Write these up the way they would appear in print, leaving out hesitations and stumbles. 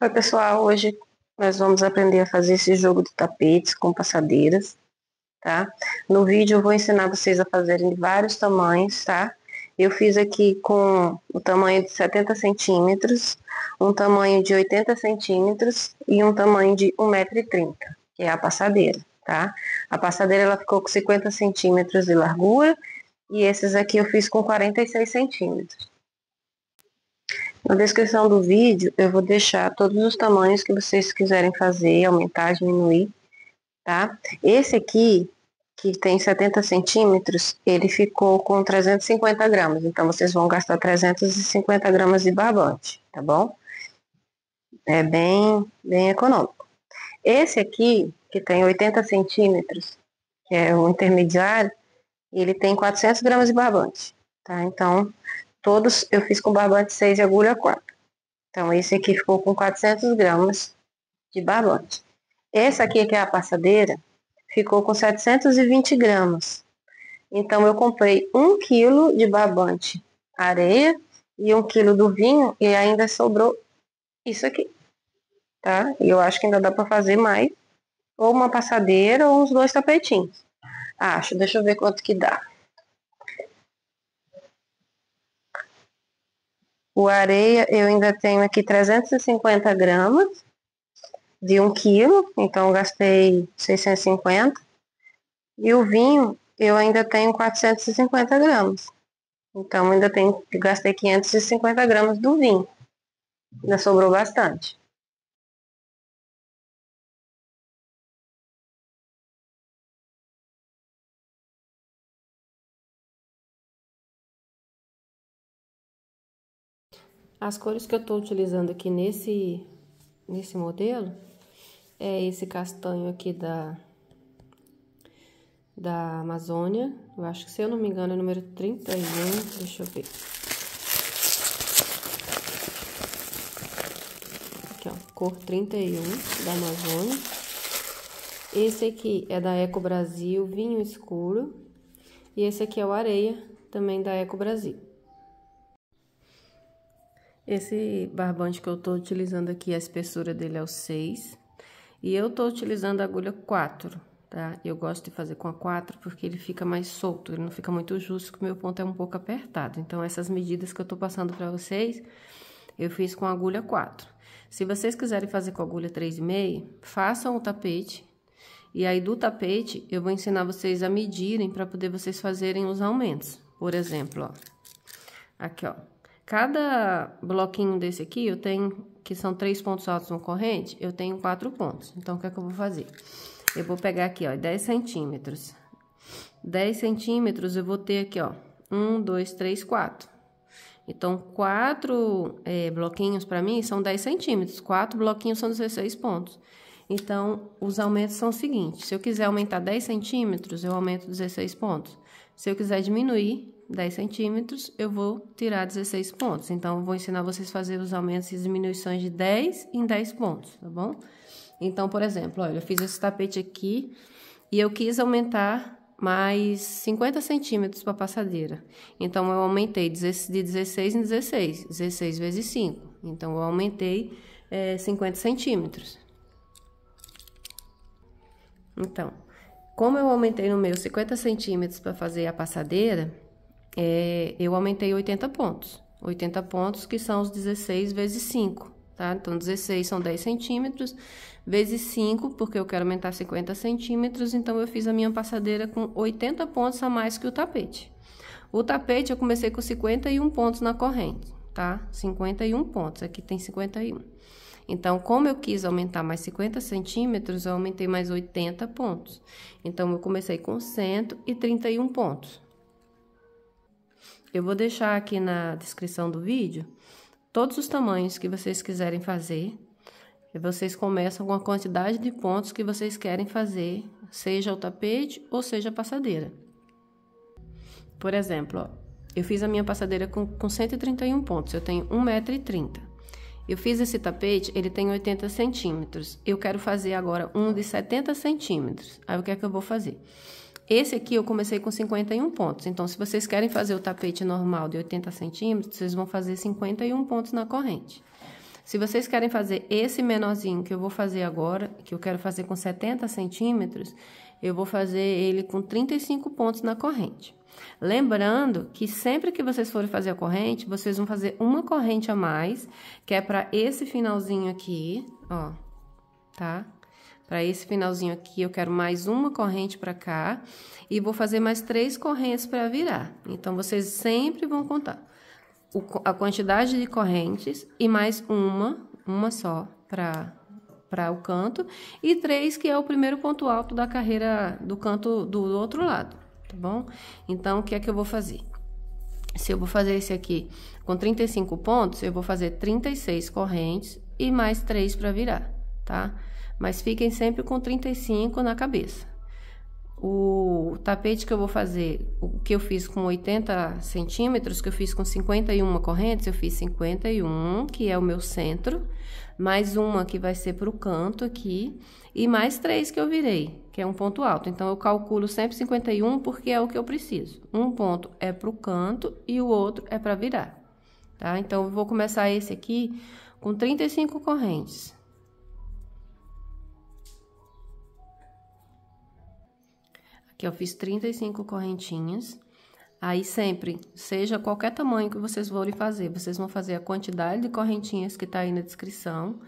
Oi, pessoal, hoje nós vamos aprender a fazer esse jogo de tapetes com passadeiras, tá? No vídeo eu vou ensinar vocês a fazerem de vários tamanhos, tá? Eu fiz aqui com o tamanho de 70 centímetros, um tamanho de 80 centímetros e um tamanho de 1,30 m, que é a passadeira, tá? A passadeira ela ficou com 50 centímetros de largura e esses aqui eu fiz com 46 centímetros. Na descrição do vídeo eu vou deixar todos os tamanhos que vocês quiserem fazer, aumentar, diminuir, tá? Esse aqui, que tem 70 centímetros, ele ficou com 350 gramas, então vocês vão gastar 350 gramas de barbante, tá bom? É bem econômico. Esse aqui, que tem 80 centímetros, que é o intermediário, ele tem 400 gramas de barbante, tá? Então, todos eu fiz com barbante 6 e agulha 4. Então, esse aqui ficou com 400 gramas de barbante. Esse aqui, que é a passadeira, ficou com 720 gramas. Então, eu comprei 1 quilo de barbante areia e 1 quilo do vinho e ainda sobrou isso aqui, tá? E eu acho que ainda dá para fazer mais, ou uma passadeira ou uns 2 tapetinhos. Acho, deixa eu ver quanto que dá. O areia eu ainda tenho aqui 350 gramas de 1 quilo, então eu gastei 650. E o vinho eu ainda tenho 450 gramas, então ainda gastei 550 gramas do vinho, ainda sobrou bastante. As cores que eu tô utilizando aqui nesse modelo é esse castanho aqui da Amazônia. Eu acho que, se eu não me engano, é número 31, deixa eu ver. Aqui, ó, cor 31 da Amazônia. Esse aqui é da Eco Brasil, vinho escuro. E esse aqui é o areia, também da Eco Brasil. Esse barbante que eu tô utilizando aqui, a espessura dele é o 6. E eu tô utilizando a agulha 4, tá? Eu gosto de fazer com a 4 porque ele fica mais solto, ele não fica muito justo, porque o meu ponto é um pouco apertado. Então, essas medidas que eu tô passando pra vocês, eu fiz com a agulha 4. Se vocês quiserem fazer com a agulha 3,5, façam o tapete. E aí, do tapete, eu vou ensinar vocês a medirem para poder vocês fazerem os aumentos. Por exemplo, ó. Aqui, ó. Cada bloquinho desse aqui, eu tenho, que são 3 pontos altos no corrente, eu tenho 4 pontos. Então, o que é que eu vou fazer? Eu vou pegar aqui, ó, 10 centímetros. 10 centímetros, eu vou ter aqui, ó, 1, 2, 3, 4. Então, 4 bloquinhos para mim são 10 centímetros. 4 bloquinhos são 16 pontos. Então, os aumentos são os seguintes. Se eu quiser aumentar 10 centímetros, eu aumento 16 pontos. Se eu quiser diminuir 10 centímetros, eu vou tirar 16 pontos. Então, eu vou ensinar vocês a fazer os aumentos e diminuições de 10 em 10 pontos, tá bom? Então, por exemplo, olha, eu fiz esse tapete aqui e eu quis aumentar mais 50 centímetros para a passadeira. Então, eu aumentei de 16 em 16, 16 vezes 5. Então, eu aumentei 50 centímetros. Então, como eu aumentei no meu 50 centímetros para fazer a passadeira, eu aumentei 80 pontos. 80 pontos que são os 16 vezes 5, tá? Então, 16 são 10 centímetros, vezes 5, porque eu quero aumentar 50 centímetros, então eu fiz a minha passadeira com 80 pontos a mais que o tapete. O tapete eu comecei com 51 pontos na corrente, tá? 51 pontos, aqui tem 51. Então, como eu quis aumentar mais 50 centímetros, eu aumentei mais 80 pontos. Então, eu comecei com 131 pontos. Eu vou deixar aqui na descrição do vídeo todos os tamanhos que vocês quiserem fazer. E vocês começam com a quantidade de pontos que vocês querem fazer, seja o tapete ou seja a passadeira. Por exemplo, ó, eu fiz a minha passadeira com 131 pontos, eu tenho 1,30 m. Eu fiz esse tapete, ele tem 80 centímetros. Eu quero fazer agora um de 70 centímetros. Aí, o que é que eu vou fazer? Esse aqui eu comecei com 51 pontos. Então, se vocês querem fazer o tapete normal de 80 centímetros, vocês vão fazer 51 pontos na corrente. Se vocês querem fazer esse menorzinho que eu vou fazer agora, que eu quero fazer com 70 centímetros, eu vou fazer ele com 35 pontos na corrente. Lembrando que sempre que vocês forem fazer a corrente, vocês vão fazer uma corrente a mais, que é para esse finalzinho aqui, ó, tá? Para esse finalzinho aqui, eu quero mais uma corrente para cá e vou fazer mais 3 correntes para virar. Então, vocês sempre vão contar a quantidade de correntes e mais uma só para o canto e 3 que é o primeiro ponto alto da carreira do canto do outro lado, tá bom? Então, o que é que eu vou fazer? Se eu vou fazer esse aqui com 35 pontos, eu vou fazer 36 correntes e mais 3 para virar, tá? Mas fiquem sempre com 35 na cabeça. O tapete que eu vou fazer, o que eu fiz com 80 centímetros, que eu fiz com 51 correntes, eu fiz 51, que é o meu centro, mais uma que vai ser pro canto aqui, e mais 3 que eu virei, que é um ponto alto. Então, eu calculo sempre 51 porque é o que eu preciso. Um ponto é pro canto e o outro é para virar, tá? Então, eu vou começar esse aqui com 35 correntes. Aqui eu fiz 35 correntinhas. Aí, sempre, seja qualquer tamanho que vocês forem fazer, vocês vão fazer a quantidade de correntinhas que tá aí na descrição.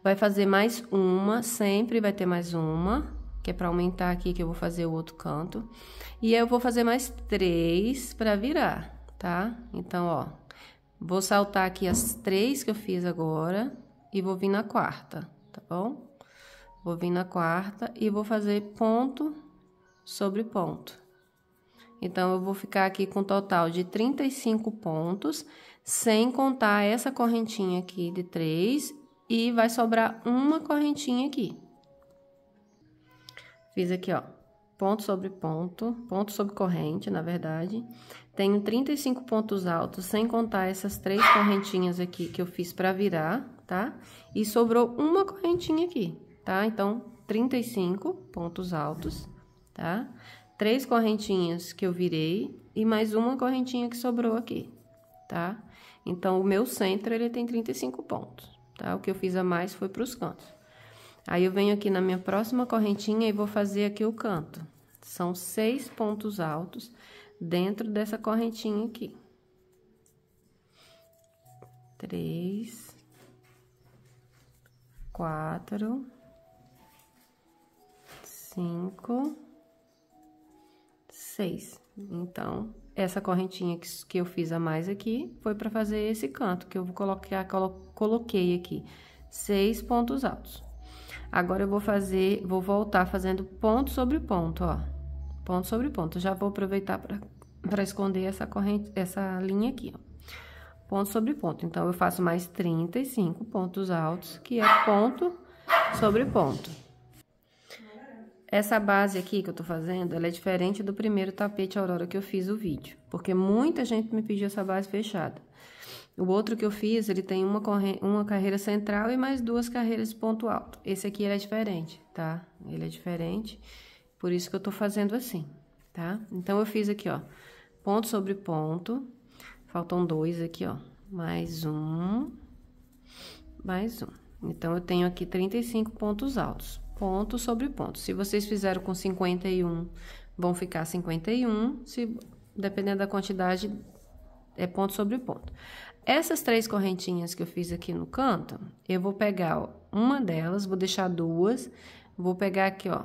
Vai fazer mais uma, sempre vai ter mais uma, que é para aumentar aqui, que eu vou fazer o outro canto. E aí, eu vou fazer mais 3 para virar, tá? Então, ó, vou saltar aqui as 3 que eu fiz agora e vou vir na quarta, tá bom? Vou vir na quarta e vou fazer ponto sobre ponto. Então, eu vou ficar aqui com um total de 35 pontos, sem contar essa correntinha aqui de 3, e vai sobrar uma correntinha aqui. Fiz aqui, ó, ponto sobre corrente, na verdade. Tenho 35 pontos altos, sem contar essas 3 correntinhas aqui que eu fiz pra virar, tá? E sobrou uma correntinha aqui, tá? Então, 35 pontos altos, tá? 3 correntinhas que eu virei e mais uma correntinha que sobrou aqui, tá? Então, o meu centro, ele tem 35 pontos, tá? O que eu fiz a mais foi pros cantos. Aí, eu venho aqui na minha próxima correntinha e vou fazer aqui o canto. São 6 pontos altos dentro dessa correntinha aqui. 3, 4, 5... 6. Então, essa correntinha que eu fiz a mais aqui foi para fazer esse canto que eu vou coloquei aqui 6 pontos altos. Agora, eu vou voltar fazendo ponto sobre ponto, ó. Ponto sobre ponto. Já vou aproveitar para esconder essa corrente, essa linha aqui, ó. Ponto sobre ponto. Então, eu faço mais 35 pontos altos, que é ponto sobre ponto. Essa base aqui que eu tô fazendo, ela é diferente do primeiro tapete Aurora que eu fiz o vídeo, porque muita gente me pediu essa base fechada. O outro que eu fiz, ele tem uma carreira central e mais 2 carreiras de ponto alto. Esse aqui, ele é diferente, tá? Ele é diferente, por isso que eu tô fazendo assim, tá? Então, eu fiz aqui, ó, ponto sobre ponto, faltam 2 aqui, ó, mais um. Então, eu tenho aqui 35 pontos altos. Ponto sobre ponto. Se vocês fizeram com 51, vão ficar 51. Dependendo da quantidade, é ponto sobre ponto. Essas 3 correntinhas que eu fiz aqui no canto, eu vou pegar, ó, uma delas, vou deixar 2, vou pegar aqui, ó,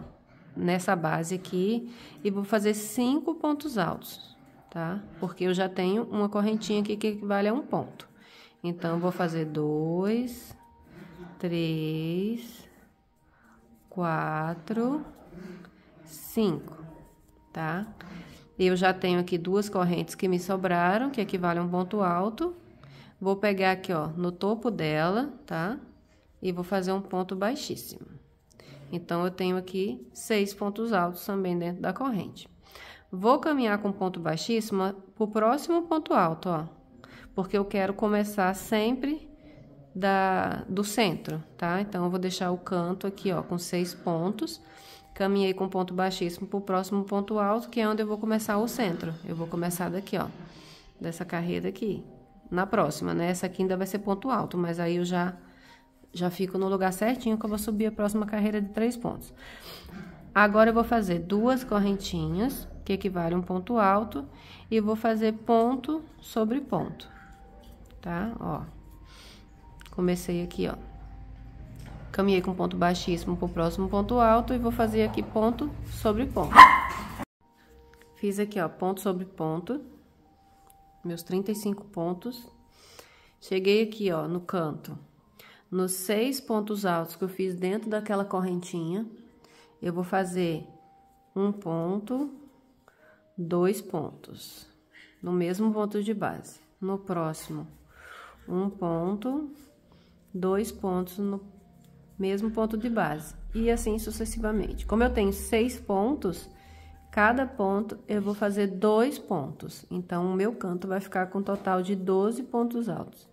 nessa base aqui, e vou fazer 5 pontos altos, tá? Porque eu já tenho uma correntinha aqui que equivale a 1 ponto. Então, eu vou fazer 2, 3... 4, 5, tá? Eu já tenho aqui 2 correntes que me sobraram, que equivalem a um ponto alto. Vou pegar aqui, ó, no topo dela, tá? E vou fazer um ponto baixíssimo. Então, eu tenho aqui 6 pontos altos também dentro da corrente. Vou caminhar com ponto baixíssimo pro próximo ponto alto, ó. Porque eu quero começar sempre do centro, tá? Então, eu vou deixar o canto aqui, ó, com 6 pontos. Caminhei com ponto baixíssimo pro próximo ponto alto, que é onde eu vou começar o centro. Eu vou começar daqui, ó, dessa carreira aqui. Na próxima, né? Essa aqui ainda vai ser ponto alto, mas aí eu já Já fico no lugar certinho que eu vou subir a próxima carreira de 3 pontos. Agora, eu vou fazer 2 correntinhas, que equivale a um ponto alto, e vou fazer ponto sobre ponto, tá? Ó, comecei aqui, ó. Caminhei com ponto baixíssimo pro próximo ponto alto e vou fazer aqui ponto sobre ponto. Fiz aqui, ó, ponto sobre ponto, meus 35 pontos. Cheguei aqui, ó, no canto, nos 6 pontos altos que eu fiz dentro daquela correntinha, eu vou fazer um ponto, 2 pontos, no mesmo ponto de base. No próximo, um ponto, 2 pontos no mesmo ponto de base. E assim sucessivamente. Como eu tenho 6 pontos, cada ponto eu vou fazer 2 pontos. Então, o meu canto vai ficar com um total de 12 pontos altos.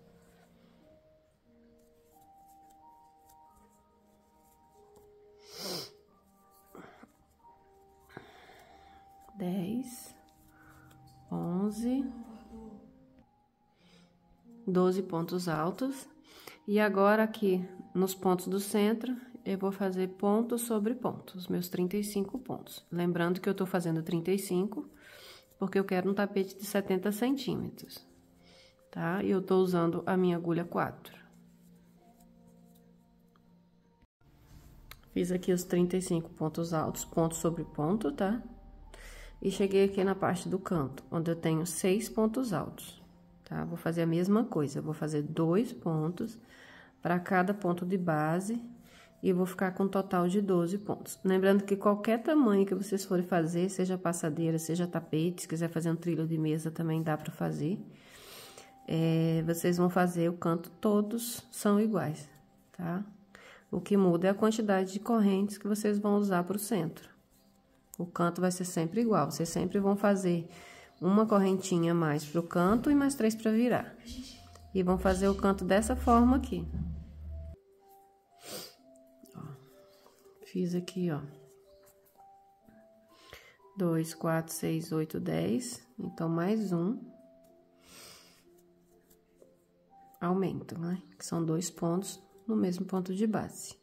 Dez, 11, 12 pontos altos. E agora, aqui nos pontos do centro, eu vou fazer ponto sobre ponto, os meus 35 pontos. Lembrando que eu tô fazendo 35, porque eu quero um tapete de 70 centímetros, tá? E eu tô usando a minha agulha 4. Fiz aqui os 35 pontos altos, ponto sobre ponto, tá? E cheguei aqui na parte do canto, onde eu tenho 6 pontos altos, tá? Vou fazer a mesma coisa, eu vou fazer 2 pontos para cada ponto de base e vou ficar com um total de 12 pontos. Lembrando que qualquer tamanho que vocês forem fazer, seja passadeira, seja tapete, se quiser fazer um trilho de mesa também dá para fazer. Vocês vão fazer o canto, todos são iguais, tá? O que muda é a quantidade de correntes que vocês vão usar para o centro. O canto vai ser sempre igual, vocês sempre vão fazer uma correntinha a mais pro canto e mais 3 para virar. E vão fazer o canto dessa forma aqui. Ó, fiz aqui, ó. 2, 4, 6, 8, 10. Então, mais um. Aumento, né? Que são 2 pontos no mesmo ponto de base.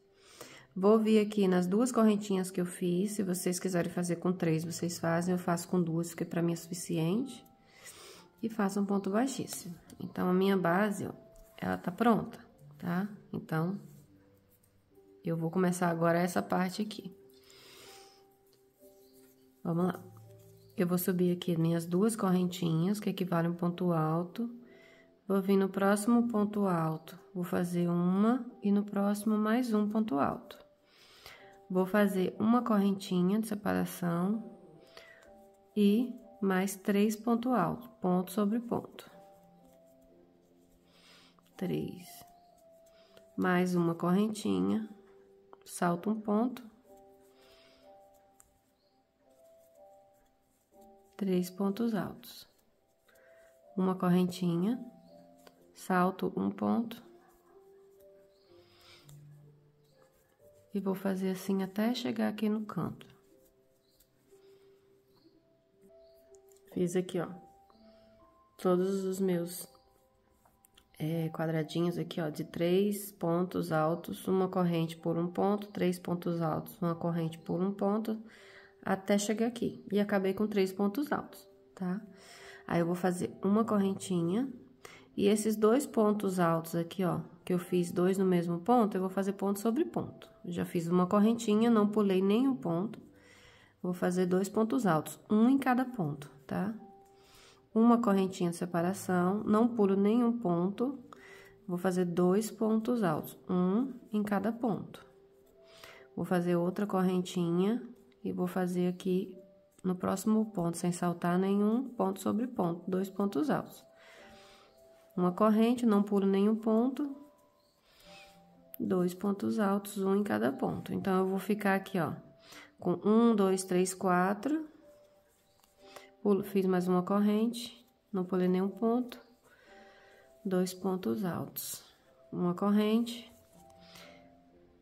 Vou vir aqui nas 2 correntinhas que eu fiz. Se vocês quiserem fazer com 3, vocês fazem. Eu faço com 2, porque pra mim é suficiente. E faço um ponto baixíssimo. Então, a minha base, ó, ela tá pronta, tá? Então, eu vou começar agora essa parte aqui. Vamos lá. Eu vou subir aqui minhas 2 correntinhas, que equivalem a um ponto alto. Vou vir no próximo ponto alto, vou fazer uma, e no próximo mais um ponto alto. Vou fazer uma correntinha de separação e mais 3 pontos altos, ponto sobre ponto. 3. Mais uma correntinha, salto um ponto. 3 pontos altos. Uma correntinha, salto um ponto. E vou fazer assim até chegar aqui no canto. Fiz aqui, ó, todos os meus quadradinhos aqui, ó, de 3 pontos altos, uma corrente por um ponto, 3 pontos altos, uma corrente por um ponto, até chegar aqui. E acabei com 3 pontos altos, tá? Aí, eu vou fazer uma correntinha, e esses 2 pontos altos aqui, ó, que eu fiz 2 no mesmo ponto, eu vou fazer ponto sobre ponto. Já fiz uma correntinha, não pulei nenhum ponto. Vou fazer 2 pontos altos, um em cada ponto, tá? Uma correntinha de separação, não pulo nenhum ponto. Vou fazer 2 pontos altos, um em cada ponto. Vou fazer outra correntinha e vou fazer aqui no próximo ponto, sem saltar nenhum ponto sobre ponto, 2 pontos altos. Uma corrente, não pulo nenhum ponto. 2 pontos altos, um em cada ponto. Então, eu vou ficar aqui, ó, com 1, 2, 3, 4. Fiz mais uma corrente, não pulei nenhum ponto. 2 pontos altos. Uma corrente,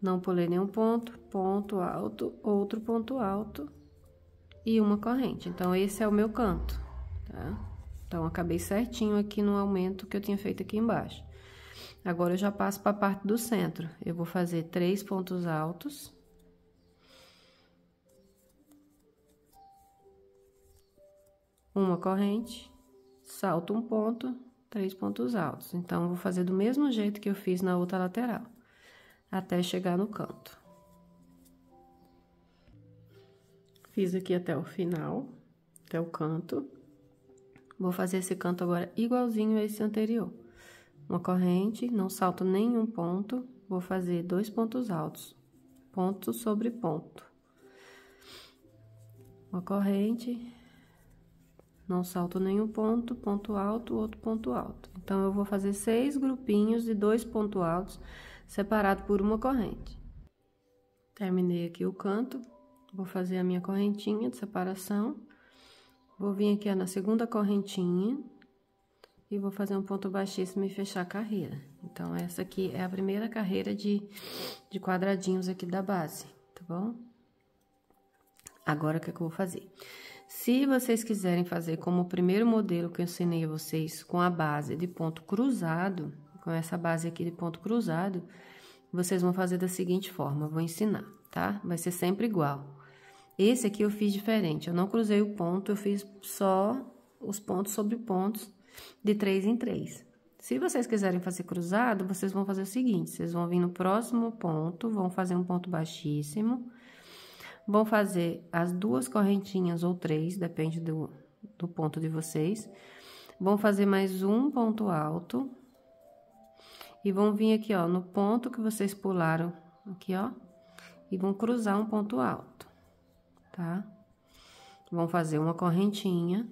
não pulei nenhum ponto, ponto alto, outro ponto alto e uma corrente. Então, esse é o meu canto, tá? Então, acabei certinho aqui no aumento que eu tinha feito aqui embaixo. Agora, eu já passo para a parte do centro. Eu vou fazer 3 pontos altos. Uma corrente, salto um ponto, 3 pontos altos. Então, eu vou fazer do mesmo jeito que eu fiz na outra lateral, até chegar no canto. Fiz aqui até o final, até o canto. Vou fazer esse canto agora igualzinho a esse anterior. Uma corrente, não salto nenhum ponto, vou fazer 2 pontos altos, ponto sobre ponto. Uma corrente, não salto nenhum ponto, ponto alto, outro ponto alto. Então, eu vou fazer 6 grupinhos de 2 pontos altos, separado por uma corrente. Terminei aqui o canto, vou fazer a minha correntinha de separação. Vou vir aqui, ó, na segunda correntinha e vou fazer um ponto baixíssimo e fechar a carreira. Então, essa aqui é a primeira carreira de quadradinhos aqui da base, tá bom? Agora, o que é que eu vou fazer? Se vocês quiserem fazer como o primeiro modelo que eu ensinei a vocês, com a base de ponto cruzado, com essa base aqui de ponto cruzado, vocês vão fazer da seguinte forma, eu vou ensinar, tá? Vai ser sempre igual. Esse aqui eu fiz diferente, eu não cruzei o ponto, eu fiz só os pontos sobre pontos de 3 em 3. Se vocês quiserem fazer cruzado, vocês vão fazer o seguinte, vocês vão vir no próximo ponto, vão fazer um ponto baixíssimo, vão fazer as 2 correntinhas ou 3, depende do ponto de vocês, vão fazer mais um ponto alto, e vão vir aqui, ó, no ponto que vocês pularam, aqui, ó, e vão cruzar um ponto alto. Tá? Vão fazer uma correntinha,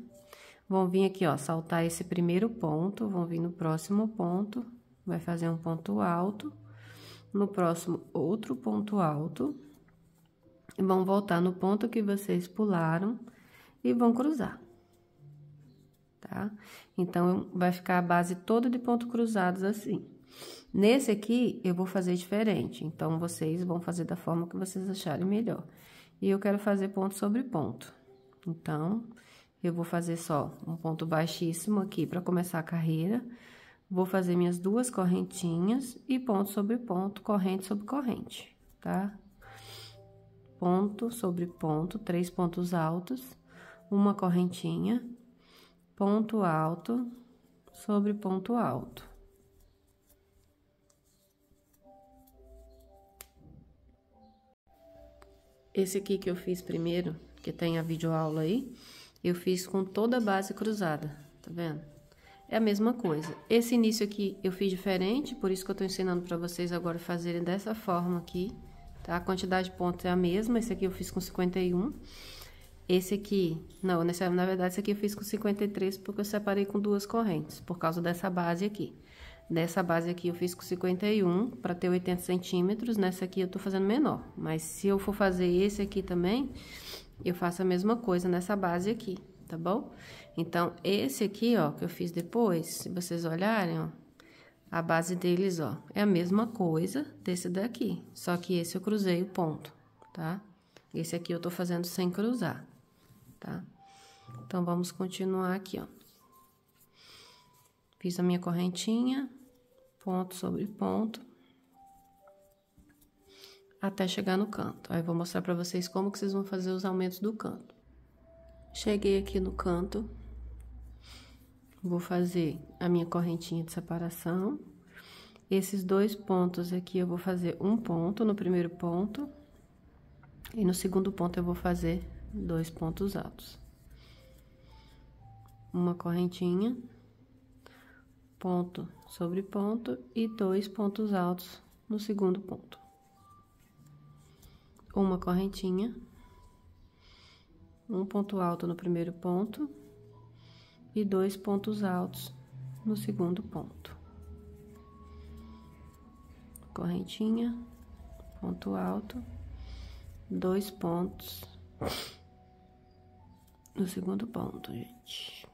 vão vir aqui, ó, saltar esse primeiro ponto, vão vir no próximo ponto, vai fazer um ponto alto, no próximo outro ponto alto, e vão voltar no ponto que vocês pularam e vão cruzar, tá? Então, vai ficar a base toda de pontos cruzados assim. Nesse aqui, eu vou fazer diferente, então, vocês vão fazer da forma que vocês acharem melhor. E eu quero fazer ponto sobre ponto. Então, eu vou fazer só um ponto baixíssimo aqui para começar a carreira. Vou fazer minhas 2 correntinhas e ponto sobre ponto, corrente sobre corrente, tá? Ponto sobre ponto, 3 pontos altos, uma correntinha, ponto alto sobre ponto alto. Esse aqui que eu fiz primeiro, que tem a videoaula aí, eu fiz com toda a base cruzada, tá vendo? É a mesma coisa. Esse início aqui eu fiz diferente, por isso que eu tô ensinando pra vocês agora fazerem dessa forma aqui, tá? A quantidade de pontos é a mesma, esse aqui eu fiz com 51. Esse aqui, não, na verdade, esse aqui eu fiz com 53, porque eu separei com 2 correntes, por causa dessa base aqui. Dessa base aqui eu fiz com 51, para ter 80 centímetros, nessa aqui eu tô fazendo menor. Mas se eu for fazer esse aqui também, eu faço a mesma coisa nessa base aqui, tá bom? Então, esse aqui, ó, que eu fiz depois, se vocês olharem, ó, a base deles, ó, é a mesma coisa desse daqui. Só que esse eu cruzei o ponto, tá? Esse aqui eu tô fazendo sem cruzar, tá? Então, vamos continuar aqui, ó. Fiz a minha correntinha, ponto sobre ponto, até chegar no canto. Aí, vou mostrar pra vocês como que vocês vão fazer os aumentos do canto. Cheguei aqui no canto, vou fazer a minha correntinha de separação. Esses 2 pontos aqui, eu vou fazer um ponto no primeiro ponto, e no segundo ponto eu vou fazer 2 pontos altos. Uma correntinha, ponto sobre ponto e 2 pontos altos no segundo ponto. Uma correntinha, um ponto alto no primeiro ponto e 2 pontos altos no segundo ponto. Correntinha, ponto alto, 2 pontos no segundo ponto, gente.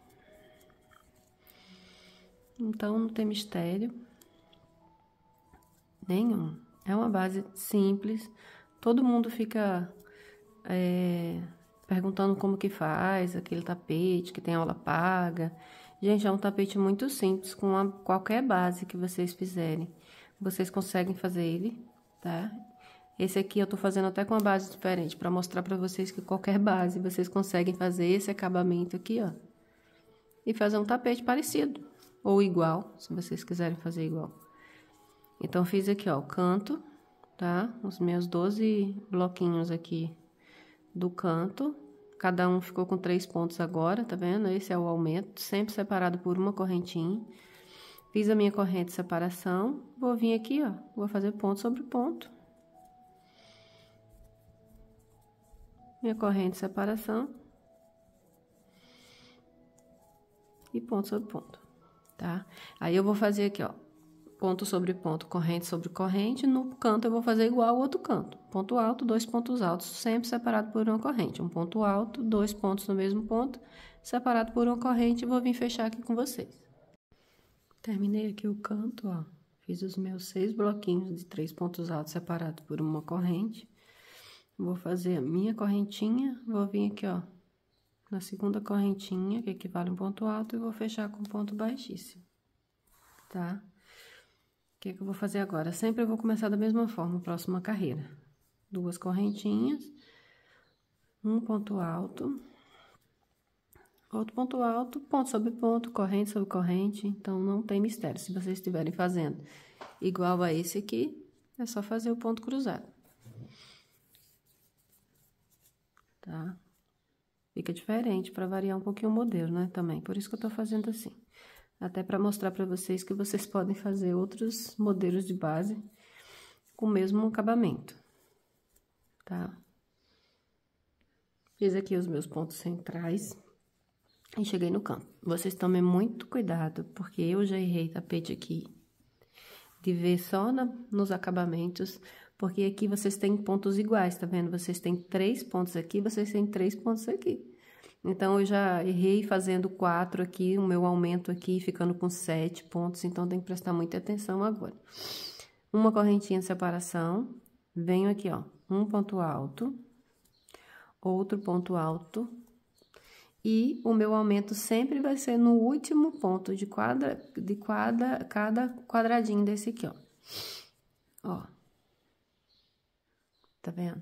Então, não tem mistério nenhum. É uma base simples. Todo mundo fica perguntando como que faz aquele tapete, que tem aula paga. Gente, é um tapete muito simples, com qualquer base que vocês fizerem. Vocês conseguem fazer ele, tá? Esse aqui eu tô fazendo até com uma base diferente, pra mostrar pra vocês que qualquer base vocês conseguem fazer esse acabamento aqui, ó. E fazer um tapete parecido, ou igual, se vocês quiserem fazer igual. Então, fiz aqui, ó, o canto, tá? Os meus 12 bloquinhos aqui do canto. Cada um ficou com 3 pontos agora, tá vendo? Esse é o aumento, sempre separado por uma correntinha. Fiz a minha corrente de separação, vou vir aqui, ó, vou fazer ponto sobre ponto. Minha corrente de separação. E ponto sobre ponto, tá? Aí, eu vou fazer aqui, ó, ponto sobre ponto, corrente sobre corrente. No canto, eu vou fazer igual ao outro canto. Ponto alto, 2 pontos altos, sempre separado por uma corrente. Um ponto alto, 2 pontos no mesmo ponto, separado por uma corrente. E vou vir fechar aqui com vocês. Terminei aqui o canto, ó. Fiz os meus 6 bloquinhos de 3 pontos altos separados por uma corrente. Vou fazer a minha correntinha, vou vir aqui, ó, na segunda correntinha, que equivale a um ponto alto, e vou fechar com um ponto baixíssimo, tá? O que eu vou fazer agora? Sempre eu vou começar da mesma forma, próxima carreira. 2 correntinhas, um ponto alto, outro ponto alto, ponto sobre ponto, corrente sobre corrente. Então, não tem mistério. Se vocês estiverem fazendo igual a esse aqui, é só fazer o ponto cruzado. Tá? Fica diferente para variar um pouquinho o modelo, né? Também, por isso que eu tô fazendo assim. Até para mostrar para vocês que vocês podem fazer outros modelos de base com o mesmo acabamento, tá? Fiz aqui os meus pontos centrais e cheguei no canto. Vocês tomem muito cuidado, porque eu já errei tapete aqui, de ver só nos acabamentos, porque aqui vocês têm pontos iguais, tá vendo? Vocês têm 3 pontos aqui, vocês têm 3 pontos aqui. Então, eu já errei fazendo 4 aqui, o meu aumento aqui, ficando com 7 pontos, então tem que prestar muita atenção agora. Uma correntinha de separação, venho aqui, ó, um ponto alto, outro ponto alto, e o meu aumento sempre vai ser no último ponto de cada quadradinho desse aqui, ó. Ó. Tá vendo?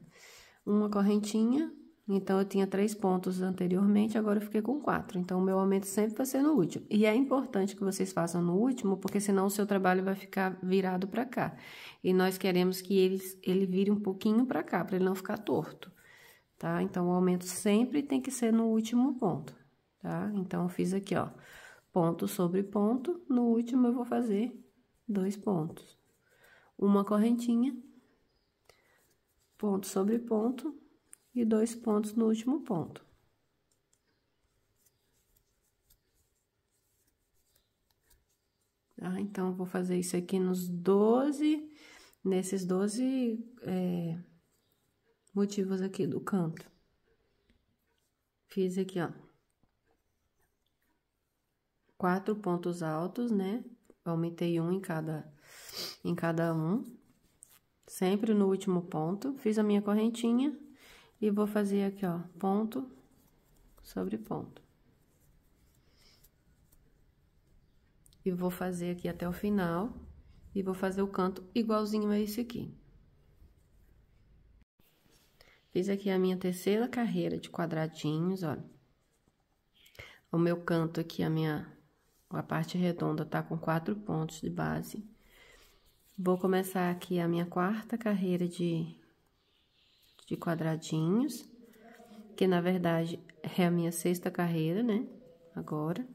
Uma correntinha. Então, eu tinha 3 pontos anteriormente, agora eu fiquei com 4. Então, o meu aumento sempre vai ser no último. E é importante que vocês façam no último, porque senão o seu trabalho vai ficar virado pra cá. E nós queremos que ele vire um pouquinho pra cá, pra ele não ficar torto, tá? Então, o aumento sempre tem que ser no último ponto, tá? Então, eu fiz aqui, ó, ponto sobre ponto. No último, eu vou fazer 2 pontos. Uma correntinha, ponto sobre ponto. E 2 pontos no último ponto. Tá? Então, eu vou fazer isso aqui nesses 12 motivos aqui do canto. Fiz aqui, ó, 4 pontos altos, né? Aumentei um em cada um. Sempre no último ponto. Fiz a minha correntinha. E vou fazer aqui, ó, ponto sobre ponto. E vou fazer aqui até o final. E vou fazer o canto igualzinho a esse aqui. Fiz aqui a minha terceira carreira de quadradinhos, olha. O meu canto aqui, a parte redonda tá com 4 pontos de base. Vou começar aqui a minha quarta carreira de quadradinhos, que na verdade é a minha 6ª carreira, né? Agora.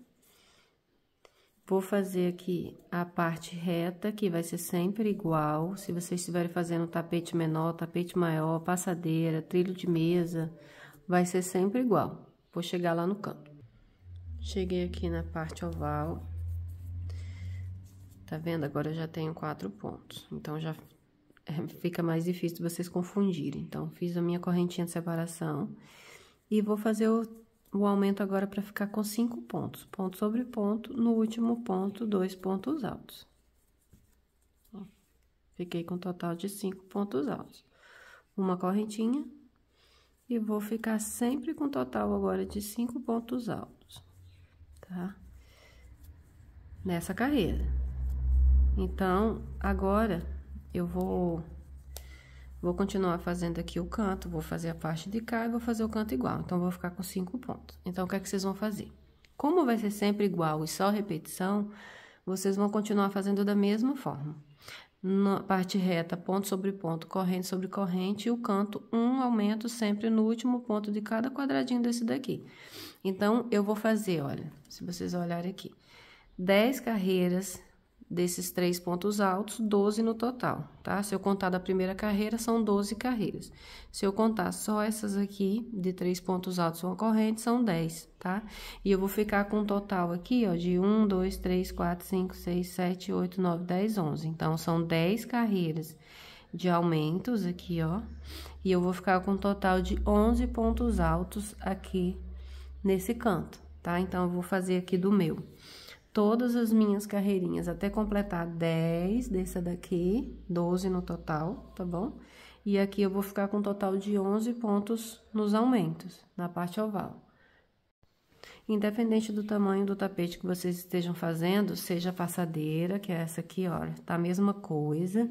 Vou fazer aqui a parte reta, que vai ser sempre igual. Se vocês estiverem fazendo tapete menor, tapete maior, passadeira, trilho de mesa, vai ser sempre igual. Vou chegar lá no canto. Cheguei aqui na parte oval. Tá vendo? Agora eu já tenho 4 pontos. Então, já fica mais difícil de vocês confundirem. Então, fiz a minha correntinha de separação. E vou fazer o aumento agora para ficar com 5 pontos. Ponto sobre ponto, no último ponto, 2 pontos altos. Ó, fiquei com um total de 5 pontos altos. Uma correntinha. E vou ficar sempre com um total agora de 5 pontos altos, tá? nessa carreira. Então, agora, eu vou continuar fazendo aqui o canto, vou fazer a parte de cá e vou fazer o canto igual. Então, vou ficar com 5 pontos. Então, o que é que vocês vão fazer? Como vai ser sempre igual e só repetição, vocês vão continuar fazendo da mesma forma. Na parte reta, ponto sobre ponto, corrente sobre corrente, e o canto, um aumento sempre no último ponto de cada quadradinho desse daqui. Então, eu vou fazer, olha, se vocês olharem aqui, 10 carreiras desses 3 pontos altos, 12 no total, tá? Se eu contar da primeira carreira, são 12 carreiras. Se eu contar só essas aqui, de 3 pontos altos uma corrente, são 10, tá? E eu vou ficar com um total aqui, ó, de 1, 2, 3, 4, 5, 6, 7, 8, 9, 10, 11. Então, são 10 carreiras de aumentos aqui, ó. E eu vou ficar com um total de 11 pontos altos aqui nesse canto, tá? Então, eu vou fazer aqui do meu. Todas as minhas carreirinhas até completar 10 dessa daqui, 12 no total, tá bom? E aqui eu vou ficar com um total de 11 pontos nos aumentos, na parte oval. Independente do tamanho do tapete que vocês estejam fazendo, seja a passadeira, que é essa aqui, olha, tá a mesma coisa.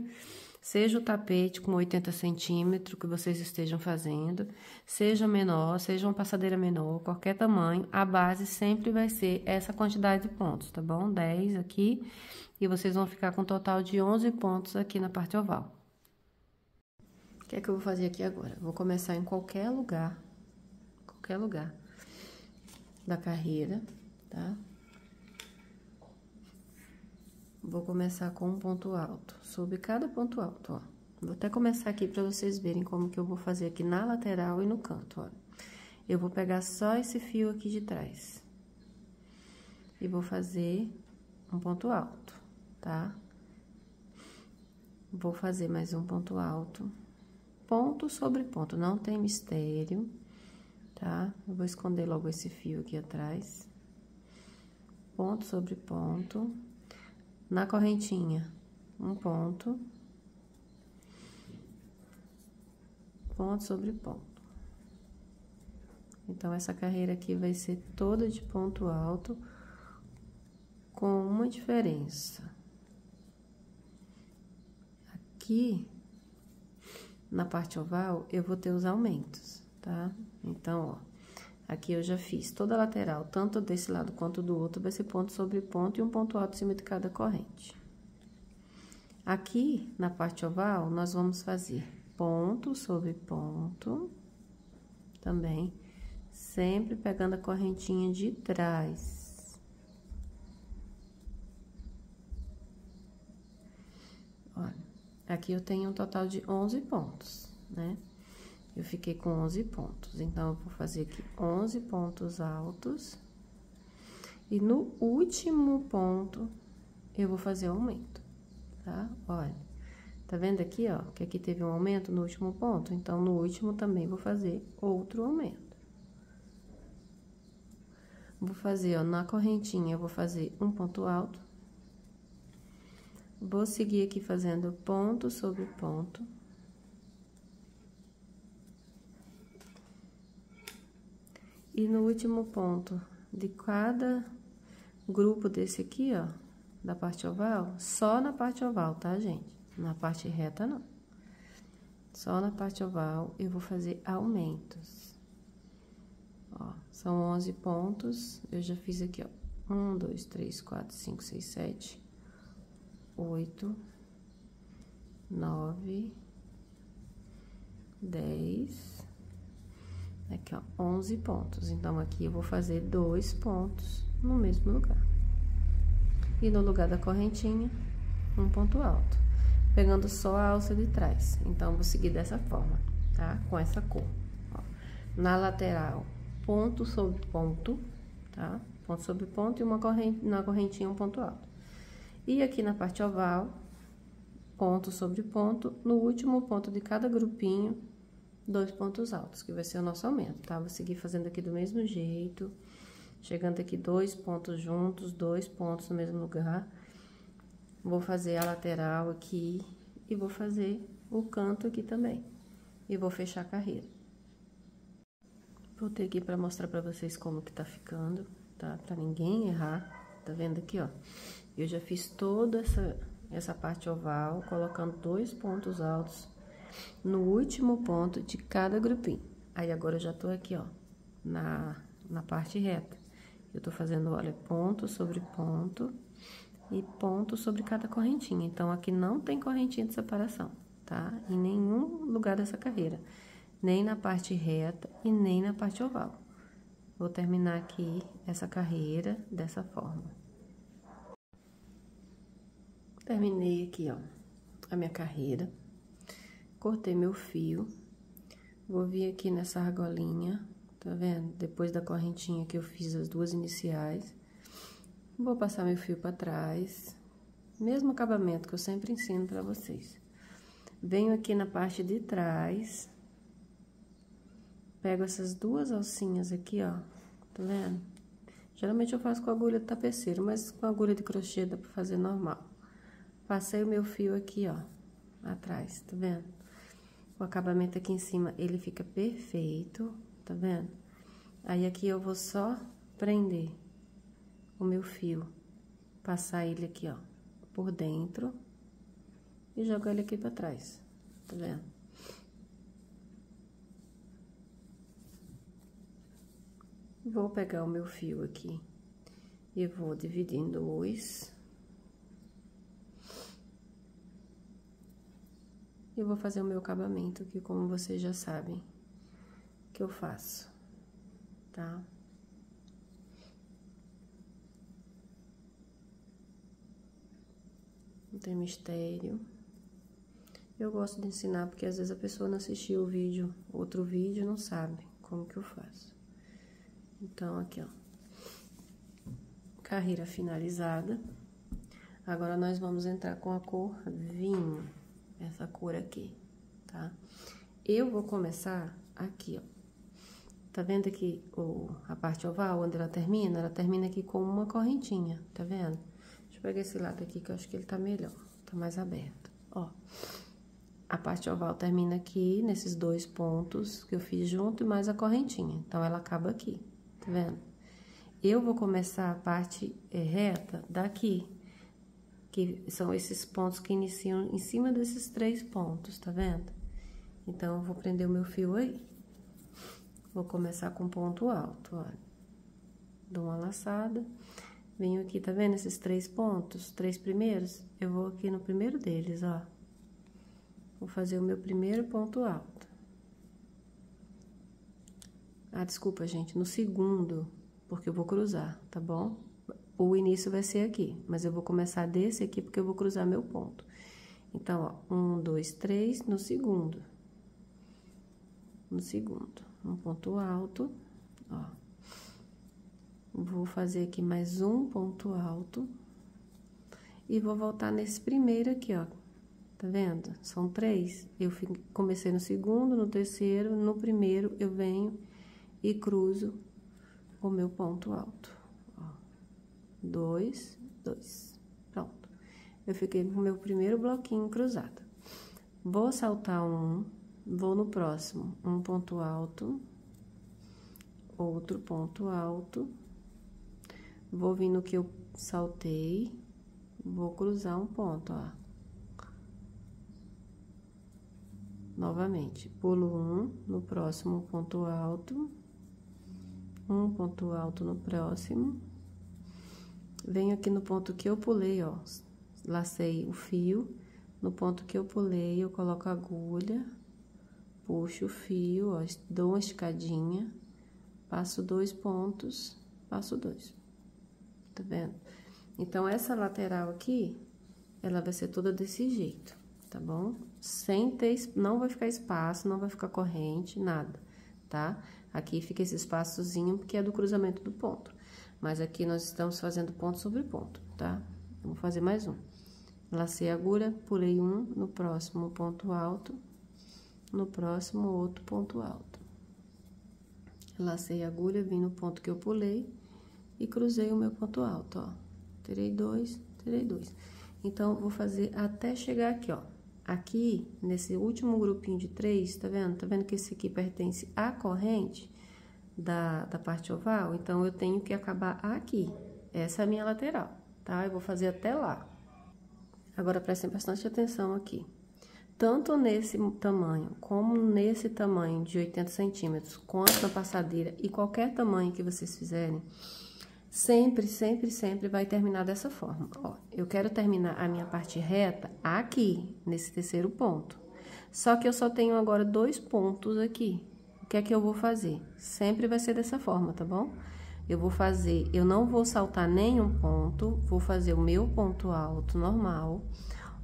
Seja o tapete com 80 centímetros que vocês estejam fazendo, seja menor, seja uma passadeira menor, qualquer tamanho, a base sempre vai ser essa quantidade de pontos, tá bom? 10 aqui, e vocês vão ficar com um total de 11 pontos aqui na parte oval. O que é que eu vou fazer aqui agora? Vou começar em qualquer lugar da carreira, tá? Vou começar com um ponto alto, sobre cada ponto alto, ó. Vou até começar aqui pra vocês verem como que eu vou fazer aqui na lateral e no canto, ó. Eu vou pegar só esse fio aqui de trás. E vou fazer um ponto alto, tá? Vou fazer mais um ponto alto. Ponto sobre ponto, não tem mistério, tá? Eu vou esconder logo esse fio aqui atrás. Ponto sobre ponto. Na correntinha, um ponto, ponto sobre ponto. Então, essa carreira aqui vai ser toda de ponto alto, com uma diferença. Aqui, na parte oval, eu vou ter os aumentos, tá? Então, ó. Aqui eu já fiz toda a lateral, tanto desse lado quanto do outro, vai ser ponto sobre ponto e um ponto alto em cima de cada corrente. Aqui, na parte oval, nós vamos fazer ponto sobre ponto, também, sempre pegando a correntinha de trás. Olha, aqui eu tenho um total de 11 pontos, né? Eu fiquei com 11 pontos, então, eu vou fazer aqui 11 pontos altos. E no último ponto, eu vou fazer o aumento, tá? Olha, tá vendo aqui, ó, que aqui teve um aumento no último ponto? Então, no último também vou fazer outro aumento. Vou fazer, ó, na correntinha, eu vou fazer um ponto alto. Vou seguir aqui fazendo ponto sobre ponto. E no último ponto de cada grupo desse aqui, ó, da parte oval, só na parte oval, tá, gente? Na parte reta, não. Só na parte oval eu vou fazer aumentos. Ó, são 11 pontos, eu já fiz aqui, ó, 1, 2, 3, 4, 5, 6, 7, 8, 9, 10... Aqui, ó, 11 pontos. Então, aqui eu vou fazer 2 pontos no mesmo lugar. E no lugar da correntinha, um ponto alto. Pegando só a alça de trás. Então, vou seguir dessa forma, tá? Com essa cor. Ó. Na lateral, ponto sobre ponto, tá? Ponto sobre ponto e uma corrente, na correntinha um ponto alto. E aqui na parte oval, ponto sobre ponto, no último ponto de cada grupinho, 2 pontos altos, que vai ser o nosso aumento, tá? Vou seguir fazendo aqui do mesmo jeito, chegando aqui 2 pontos juntos, 2 pontos no mesmo lugar. Vou fazer a lateral aqui e vou fazer o canto aqui também. E vou fechar a carreira. Vou ter aqui pra mostrar pra vocês como que tá ficando, tá? Pra ninguém errar, tá vendo aqui, ó? Eu já fiz toda essa parte oval, colocando 2 pontos altos no último ponto de cada grupinho. Aí, agora eu já tô aqui, ó, na parte reta. Eu tô fazendo, olha, ponto sobre ponto e ponto sobre cada correntinha. Então, aqui não tem correntinha de separação, tá? Em nenhum lugar dessa carreira. Nem na parte reta e nem na parte oval. Vou terminar aqui essa carreira dessa forma. Terminei aqui, ó, a minha carreira. Cortei meu fio. Vou vir aqui nessa argolinha, tá vendo? Depois da correntinha que eu fiz as 2 iniciais. Vou passar meu fio pra trás. Mesmo acabamento que eu sempre ensino pra vocês. Venho aqui na parte de trás. Pego essas 2 alcinhas aqui, ó, tá vendo? Geralmente eu faço com agulha de tapeceiro, mas com agulha de crochê dá pra fazer normal. Passei o meu fio aqui, ó, atrás, tá vendo? O acabamento aqui em cima, ele fica perfeito, tá vendo? Aí, aqui eu vou só prender o meu fio, passar ele aqui, ó, por dentro e jogar ele aqui pra trás, tá vendo? Vou pegar o meu fio aqui e vou dividir em 2. E vou fazer o meu acabamento aqui, como vocês já sabem que eu faço, tá? Não tem mistério. Eu gosto de ensinar, porque às vezes a pessoa não assistiu o vídeo, outro vídeo, não sabe como que eu faço. Então, aqui, ó, carreira finalizada. Agora, nós vamos entrar com a cor vinho, essa cor aqui, tá? Eu vou começar aqui, ó. Tá vendo aqui a parte oval, onde ela termina? Ela termina aqui com uma correntinha, tá vendo? Deixa eu pegar esse lado aqui, que eu acho que ele tá melhor, tá mais aberto, ó. A parte oval termina aqui, nesses 2 pontos que eu fiz junto, e mais a correntinha. Então, ela acaba aqui. Tá vendo? Eu vou começar a parte reta daqui, que são esses pontos que iniciam em cima desses 3 pontos, tá vendo? Então, eu vou prender o meu fio aí. Vou começar com ponto alto, olha. Dou uma laçada, venho aqui, tá vendo esses 3 pontos, 3 primeiros? Eu vou aqui no primeiro deles, ó. Vou fazer o meu primeiro ponto alto. Ah, desculpa, gente, no segundo, porque eu vou cruzar, tá bom? O início vai ser aqui, mas eu vou começar desse aqui, porque eu vou cruzar meu ponto. Então, ó, 1, 2, 3, no segundo. No segundo, um ponto alto, ó. Vou fazer aqui mais um ponto alto. E vou voltar nesse primeiro aqui, ó. Tá vendo? São 3. Eu comecei no segundo, no terceiro, no primeiro eu venho e cruzo o meu ponto alto, ó. 2, 2. Pronto. Eu fiquei com o meu primeiro bloquinho cruzado. Vou saltar um, vou no próximo, um ponto alto, outro ponto alto, vou vir no que eu saltei, vou cruzar um ponto, ó. Novamente, pulo um no próximo ponto alto, um ponto alto no próximo, venho aqui no ponto que eu pulei, ó, lacei o fio, no ponto que eu pulei, eu coloco a agulha, puxo o fio, ó, dou uma esticadinha, passo 2 pontos, passo 2, tá vendo? Então, essa lateral aqui, ela vai ser toda desse jeito, tá bom? Sem ter, não vai ficar espaço, não vai ficar corrente, nada, tá? Aqui fica esse espaçozinho, porque é do cruzamento do ponto. Mas aqui nós estamos fazendo ponto sobre ponto, tá? Vou fazer mais um. Lacei a agulha, pulei um, no próximo ponto alto, no próximo outro ponto alto. Lacei a agulha, vim no ponto que eu pulei e cruzei o meu ponto alto, ó. Tirei 2, tirei 2. Então, vou fazer até chegar aqui, ó. Aqui, nesse último grupinho de 3, tá vendo? Tá vendo que esse aqui pertence à corrente da parte oval? Então, eu tenho que acabar aqui, Essa é a minha lateral, tá? Eu vou fazer até lá. Agora, prestem bastante atenção aqui. Tanto nesse tamanho, como nesse tamanho de 80 centímetros, quanto na passadeira e qualquer tamanho que vocês fizerem, sempre, sempre, sempre vai terminar dessa forma. Ó, eu quero terminar a minha parte reta aqui, nesse terceiro ponto. Só que eu só tenho agora 2 pontos aqui. O que é que eu vou fazer? Sempre vai ser dessa forma, tá bom? Eu não vou saltar nenhum ponto, vou fazer o meu ponto alto normal,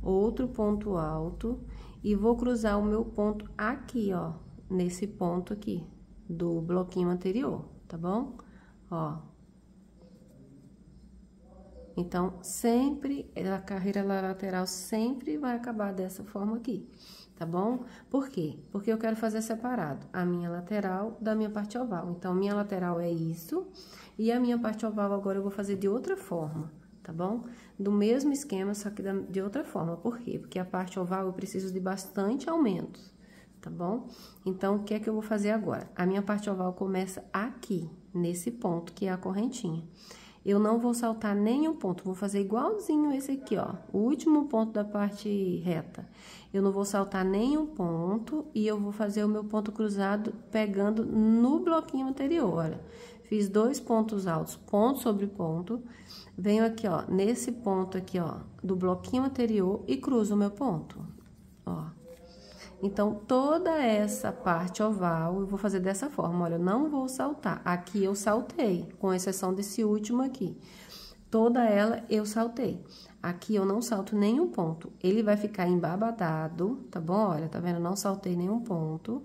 outro ponto alto e vou cruzar o meu ponto aqui, ó, nesse ponto aqui do bloquinho anterior, tá bom? Ó. Então, sempre, a carreira lateral sempre vai acabar dessa forma aqui, tá bom? Por quê? Porque eu quero fazer separado a minha lateral da minha parte oval. Então, minha lateral é isso, e a minha parte oval agora eu vou fazer de outra forma, tá bom? Do mesmo esquema, só que de outra forma. Por quê? Porque a parte oval eu preciso de bastante aumentos, tá bom? Então, o que é que eu vou fazer agora? A minha parte oval começa aqui, nesse ponto, que é a correntinha. Eu não vou saltar nenhum ponto, vou fazer igualzinho esse aqui, ó, o último ponto da parte reta. Eu não vou saltar nenhum ponto e eu vou fazer o meu ponto cruzado pegando no bloquinho anterior, olha. Fiz 2 pontos altos, ponto sobre ponto, venho aqui, ó, nesse ponto aqui, ó, do bloquinho anterior e cruzo o meu ponto, ó. Então, toda essa parte oval, eu vou fazer dessa forma, olha, eu não vou saltar. Aqui eu saltei, com exceção desse último aqui. Toda ela eu saltei. Aqui eu não salto nenhum ponto. Ele vai ficar embabadado, tá bom? Olha, tá vendo? Não saltei nenhum ponto.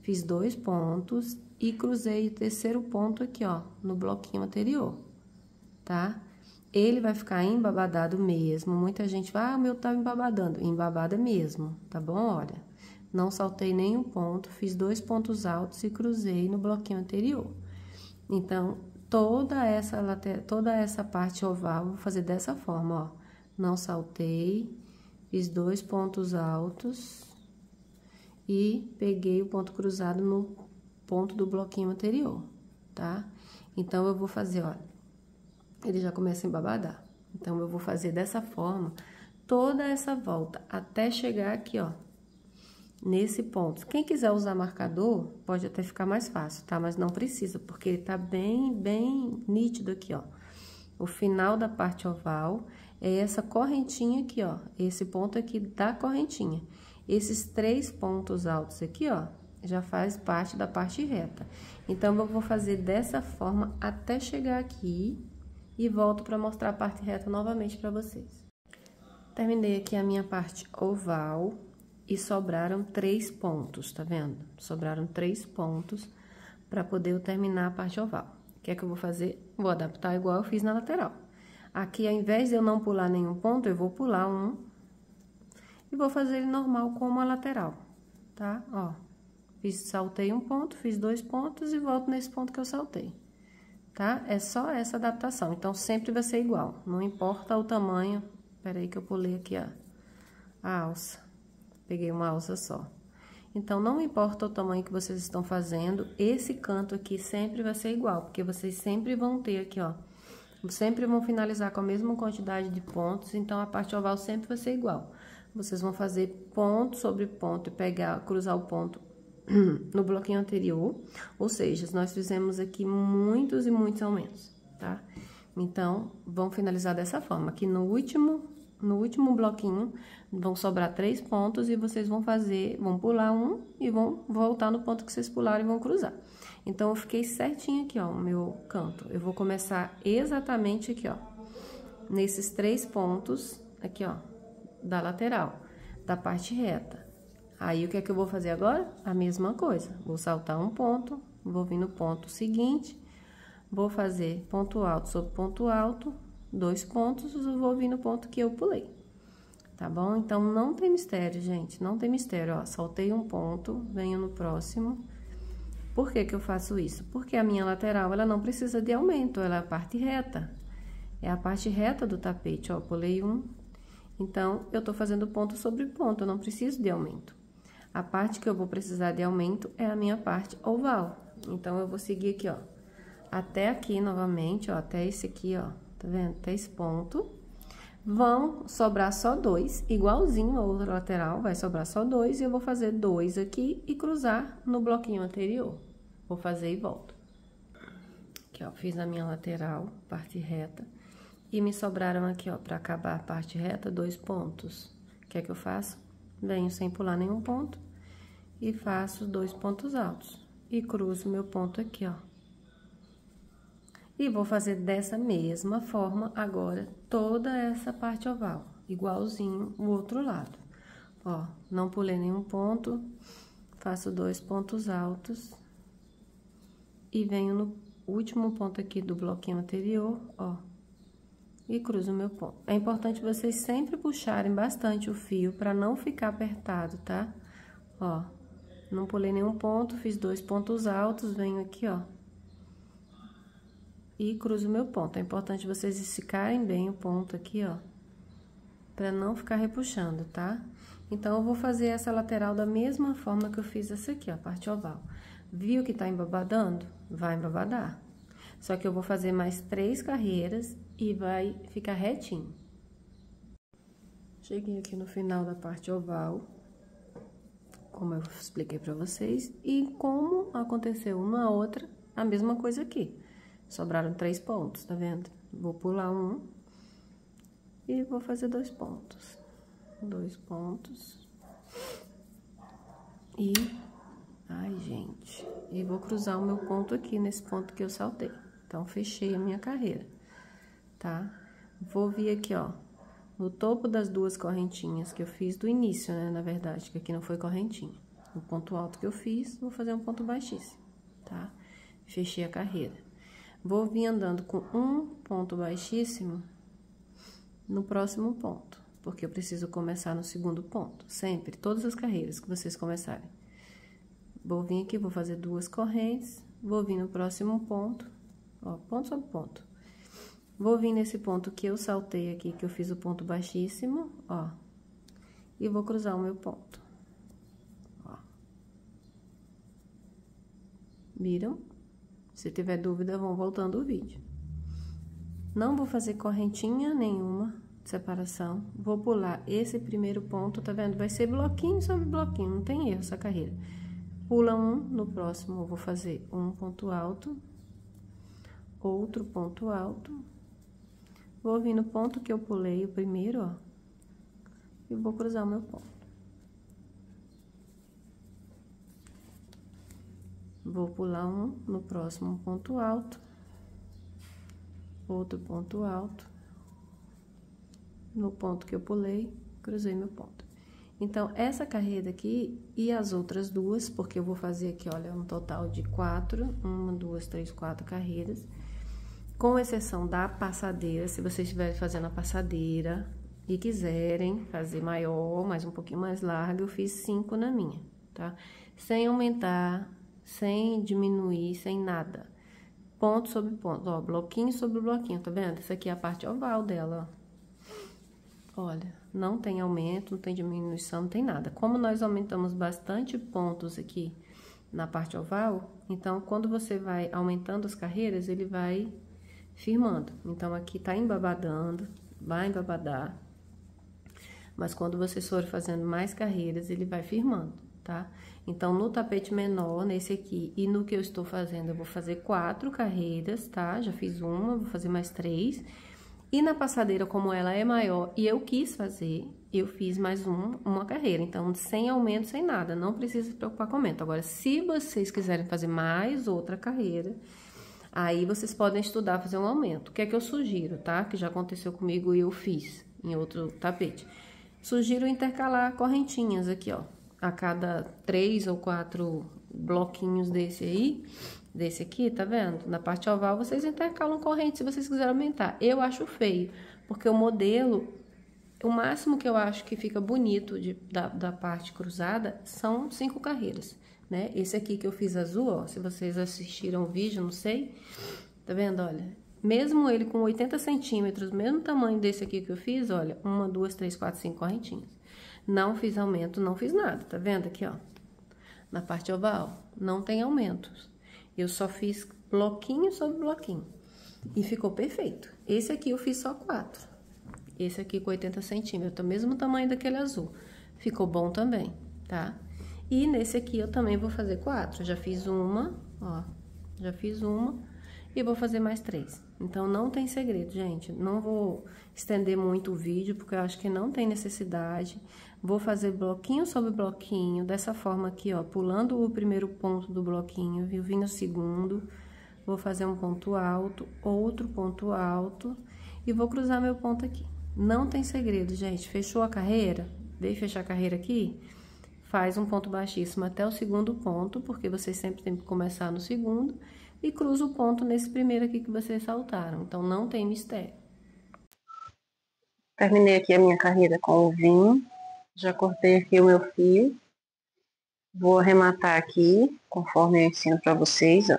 Fiz 2 pontos e cruzei o terceiro ponto aqui, ó, no bloquinho anterior, tá? Ele vai ficar embabadado mesmo. Muita gente vai, ah, o meu tá embabadando. Embabada mesmo, tá bom? Olha. Não saltei nenhum ponto, fiz 2 pontos altos e cruzei no bloquinho anterior. Então, toda essa parte oval, vou fazer dessa forma, ó. Não saltei, fiz 2 pontos altos e peguei o ponto cruzado no ponto do bloquinho anterior, tá? Então, eu vou fazer, ó, ele já começa a embabadar. Então, eu vou fazer dessa forma toda essa volta até chegar aqui, ó. Nesse ponto. Quem quiser usar marcador, pode até ficar mais fácil, tá? Mas não precisa, porque ele tá bem nítido aqui, ó. O final da parte oval é essa correntinha aqui, ó. Esse ponto aqui da correntinha. Esses 3 pontos altos aqui, ó, já faz parte da parte reta. Então, eu vou fazer dessa forma até chegar aqui e volto para mostrar a parte reta novamente para vocês. Terminei aqui a minha parte oval. E sobraram 3 pontos, tá vendo? Sobraram 3 pontos para poder eu terminar a parte oval. O que é que eu vou fazer? Vou adaptar igual eu fiz na lateral. Aqui, ao invés de eu não pular nenhum ponto, eu vou pular um e vou fazer ele normal como a lateral, tá? Ó, saltei um ponto, fiz 2 pontos e volto nesse ponto que eu saltei, tá? É só essa adaptação, então sempre vai ser igual, não importa o tamanho. Peraí que eu pulei aqui a alça. Peguei uma alça só. Então, não importa o tamanho que vocês estão fazendo, esse canto aqui sempre vai ser igual, porque vocês sempre vão ter aqui, ó, sempre vão finalizar com a mesma quantidade de pontos, então a parte oval sempre vai ser igual. Vocês vão fazer ponto sobre ponto e cruzar o ponto no bloquinho anterior, ou seja, nós fizemos aqui muitos e muitos aumentos, tá? Então, vão finalizar dessa forma, aqui no último bloquinho, vão sobrar 3 pontos e vocês vão pular um e vão voltar no ponto que vocês pularam e vão cruzar. Então, eu fiquei certinho aqui, ó, o meu canto. Eu vou começar exatamente aqui, ó, nesses 3 pontos aqui, ó, da lateral, da parte reta. Aí, o que é que eu vou fazer agora? A mesma coisa. Vou saltar um ponto, vou vir no ponto seguinte, vou fazer ponto alto sobre ponto alto, 2 pontos, eu vou vir no ponto que eu pulei, tá bom? Então, não tem mistério, gente, não tem mistério, ó, saltei um ponto, venho no próximo. Por que que eu faço isso? Porque a minha lateral, ela não precisa de aumento, ela é a parte reta, é a parte reta do tapete, ó, pulei um, então, eu tô fazendo ponto sobre ponto, eu não preciso de aumento. A parte que eu vou precisar de aumento é a minha parte oval, então, eu vou seguir aqui, ó, até aqui novamente, ó, até esse aqui, ó, tá vendo? 3 pontos. Vão sobrar só 2, igualzinho a outra lateral, vai sobrar só 2, e eu vou fazer 2 aqui e cruzar no bloquinho anterior. Vou fazer e volto. Aqui, ó, fiz a minha lateral, parte reta, e me sobraram aqui, ó, pra acabar a parte reta, 2 pontos. O que é que eu faço? Venho sem pular nenhum ponto e faço 2 pontos altos. E cruzo meu ponto aqui, ó. E vou fazer dessa mesma forma agora toda essa parte oval, igualzinho o outro lado. Ó, não pulei nenhum ponto, faço 2 pontos altos e venho no último ponto aqui do bloquinho anterior, ó, e cruzo meu ponto. É importante vocês sempre puxarem bastante o fio para não ficar apertado, tá? Ó, não pulei nenhum ponto, fiz 2 pontos altos, venho aqui, ó, e cruzo meu ponto. É importante vocês esticarem bem o ponto aqui, ó, pra não ficar repuxando, tá? Então, eu vou fazer essa lateral da mesma forma que eu fiz essa aqui, ó, a parte oval. Viu que tá embabadando? Vai embabadar. Só que eu vou fazer mais 3 carreiras e vai ficar retinho. Cheguei aqui no final da parte oval, como eu expliquei pra vocês, e como aconteceu uma a outra, a mesma coisa aqui. Sobraram 3 pontos, tá vendo? Vou pular um e vou fazer 2 pontos. 2 pontos. E... ai, gente. E vou cruzar o meu ponto aqui, nesse ponto que eu saltei. Então, fechei a minha carreira, tá? Vou vir aqui, ó, no topo das 2 correntinhas que eu fiz do início, né? Na verdade, que aqui não foi correntinha. No ponto alto que eu fiz, vou fazer um ponto baixíssimo, tá? Fechei a carreira. Vou vir andando com um ponto baixíssimo no próximo ponto, porque eu preciso começar no segundo ponto, sempre, todas as carreiras que vocês começarem. Vou vir aqui, vou fazer 2 correntes, vou vir no próximo ponto, ó, ponto sobre ponto. Vou vir nesse ponto que eu saltei aqui, que eu fiz o ponto baixíssimo, ó, e vou cruzar o meu ponto, ó. Viram? Se tiver dúvida, vão voltando o vídeo. Não vou fazer correntinha nenhuma de separação. Vou pular esse primeiro ponto, tá vendo? Vai ser bloquinho sobre bloquinho, não tem erro essa carreira. Pula um, no próximo eu vou fazer um ponto alto, outro ponto alto. Vou vir no ponto que eu pulei o primeiro, ó, e vou cruzar o meu ponto. Vou pular um, no próximo ponto alto, outro ponto alto, no ponto que eu pulei, cruzei meu ponto. Então, essa carreira aqui e as outras 2, porque eu vou fazer aqui, olha, um total de 4, 1, 2, 3, 4 carreiras, com exceção da passadeira. Se vocês estiverem fazendo a passadeira e quiserem fazer maior, mas um pouquinho mais larga, eu fiz 5 na minha, tá? Sem aumentar, sem diminuir, sem nada. Ponto sobre ponto, ó, bloquinho sobre bloquinho, tá vendo? Essa aqui é a parte oval dela, ó. Olha, não tem aumento, não tem diminuição, não tem nada. Como nós aumentamos bastante pontos aqui na parte oval, então, quando você vai aumentando as carreiras, ele vai firmando. Então, aqui tá embabadando, vai embabadar. Mas quando vocês forem fazendo mais carreiras, ele vai firmando, tá? Então, no tapete menor, nesse aqui, e no que eu estou fazendo, eu vou fazer 4 carreiras, tá? Já fiz uma, vou fazer mais 3. E na passadeira, como ela é maior e eu quis fazer, eu fiz mais uma carreira. Então, sem aumento, sem nada, não precisa se preocupar com aumento. Agora, se vocês quiserem fazer mais outra carreira, aí vocês podem estudar fazer um aumento. O que é que eu sugiro, tá? Que já aconteceu comigo e eu fiz em outro tapete. Sugiro intercalar correntinhas aqui, ó. A cada 3 ou 4 bloquinhos desse aí, desse aqui, tá vendo? Na parte oval, vocês intercalam corrente se vocês quiserem aumentar. Eu acho feio, porque o modelo, o máximo que eu acho que fica bonito da parte cruzada são 5 carreiras, né? Esse aqui que eu fiz azul, ó, se vocês assistiram o vídeo, não sei, tá vendo? Olha, mesmo ele com 80 centímetros, mesmo tamanho desse aqui que eu fiz, olha, 1, 2, 3, 4, 5 correntinhas. Não fiz aumento, não fiz nada, tá vendo aqui, ó? Na parte oval, não tem aumentos. Eu só fiz bloquinho sobre bloquinho. E ficou perfeito. Esse aqui eu fiz só 4. Esse aqui com 80 centímetros, o mesmo tamanho daquele azul. Ficou bom também, tá? E nesse aqui eu também vou fazer 4. Já fiz uma, ó. Já fiz uma e vou fazer mais 3. Então, não tem segredo, gente. Não vou estender muito o vídeo, porque eu acho que não tem necessidade. Vou fazer bloquinho sobre bloquinho, dessa forma aqui, ó. Pulando o primeiro ponto do bloquinho, vim no segundo. Vou fazer um ponto alto, outro ponto alto e vou cruzar meu ponto aqui. Não tem segredo, gente. Fechou a carreira? Veio fechar a carreira aqui? Faz um ponto baixíssimo até o segundo ponto, porque vocês sempre têm que começar no segundo, e cruza o ponto nesse primeiro aqui que vocês saltaram. Então, não tem mistério. Terminei aqui a minha carreira com o vinho. Já cortei aqui o meu fio. Vou arrematar aqui, conforme eu ensino para vocês, ó.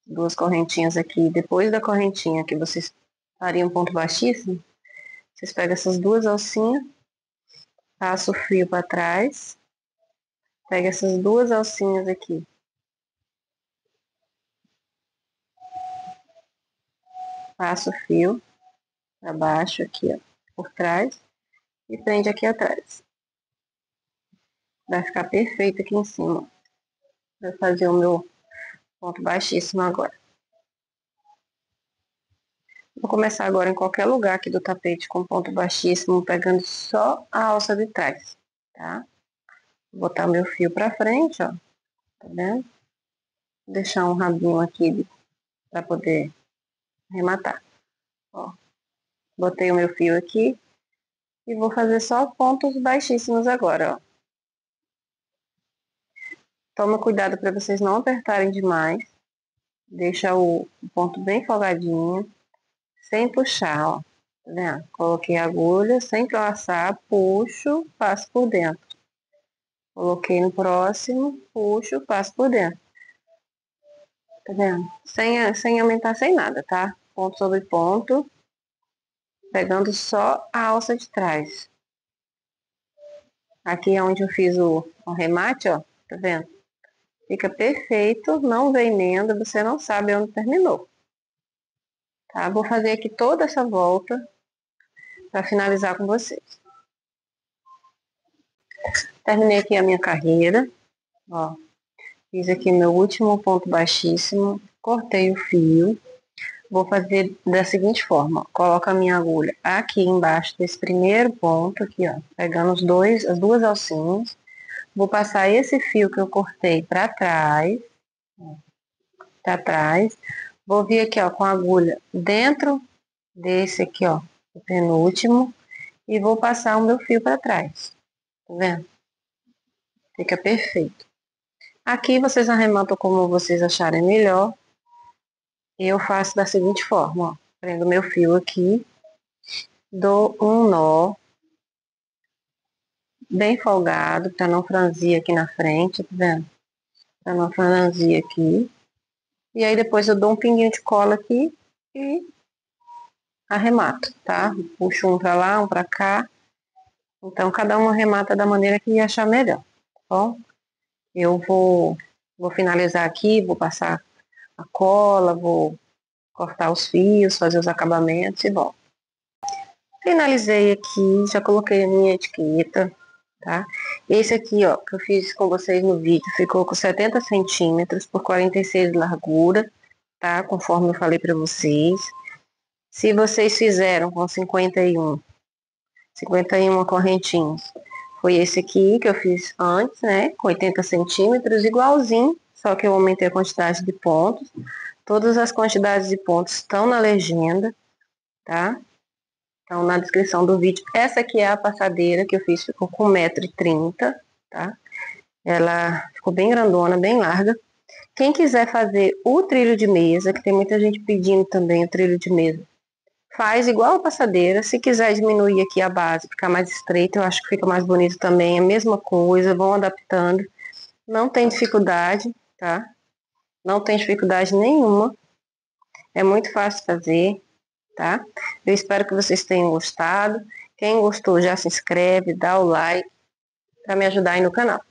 2 correntinhas aqui. Depois da correntinha que vocês fariam um ponto baixíssimo, vocês pegam essas 2 alcinhas, passa o fio para trás, pega essas 2 alcinhas aqui, passa o fio para baixo aqui, ó, por trás, e prende aqui atrás. Vai ficar perfeito aqui em cima. Vou fazer o meu ponto baixíssimo agora. Vou começar agora em qualquer lugar aqui do tapete com ponto baixíssimo, pegando só a alça de trás, tá? Vou botar meu fio pra frente, ó, tá vendo? Vou deixar um rabinho aqui pra poder arrematar, ó. Botei o meu fio aqui e vou fazer só pontos baixíssimos agora, ó. Toma cuidado para vocês não apertarem demais. Deixa o ponto bem folgadinho, sem puxar, ó. Tá vendo? Coloquei a agulha, sem laçar, puxo, passo por dentro. Coloquei no próximo, puxo, passo por dentro. Tá vendo? Sem aumentar, sem nada, tá? Ponto sobre ponto, pegando só a alça de trás. Aqui é onde eu fiz o remate, ó, tá vendo? Fica perfeito, não vem emenda, você não sabe onde terminou. Tá? Vou fazer aqui toda essa volta para finalizar com vocês. Terminei aqui a minha carreira, ó. Fiz aqui meu último ponto baixíssimo, cortei o fio. Vou fazer da seguinte forma, coloco a minha agulha aqui embaixo desse primeiro ponto aqui, ó, pegando as 2 alcinhas. Vou passar esse fio que eu cortei para trás, Vou vir aqui, ó, com a agulha dentro desse aqui, ó, o penúltimo, e vou passar o meu fio para trás, tá vendo? Fica perfeito. Aqui vocês arrematam como vocês acharem melhor. Eu faço da seguinte forma, ó, prendo meu fio aqui, dou um nó bem folgado, para não franzir aqui na frente, tá vendo? Para não franzir aqui. E aí depois eu dou um pinguinho de cola aqui e arremato, tá? Puxo um pra lá, um pra cá. Então, cada um arremata da maneira que achar melhor, tá bom? Eu vou finalizar aqui, vou passar a cola, vou cortar os fios, fazer os acabamentos e bom. Finalizei aqui, já coloquei a minha etiqueta, tá? Esse aqui, ó, que eu fiz com vocês no vídeo, ficou com 70 centímetros por 46 de largura, tá? Conforme eu falei pra vocês. Se vocês fizeram com 51 correntinhas, foi esse aqui que eu fiz antes, né? Com 80 centímetros, igualzinho, só que eu aumentei a quantidade de pontos. Todas as quantidades de pontos estão na legenda, tá? Então, na descrição do vídeo. Essa aqui é a passadeira que eu fiz, ficou com 1,30 m, tá? Ela ficou bem grandona, bem larga. Quem quiser fazer o trilho de mesa, que tem muita gente pedindo também o trilho de mesa, faz igual a passadeira. Se quiser diminuir aqui a base, ficar mais estreita, eu acho que fica mais bonito também. É a mesma coisa, vão adaptando. Não tem dificuldade, tá? Não tem dificuldade nenhuma. É muito fácil fazer, tá? Eu espero que vocês tenham gostado. Quem gostou já se inscreve, dá o like para me ajudar aí no canal.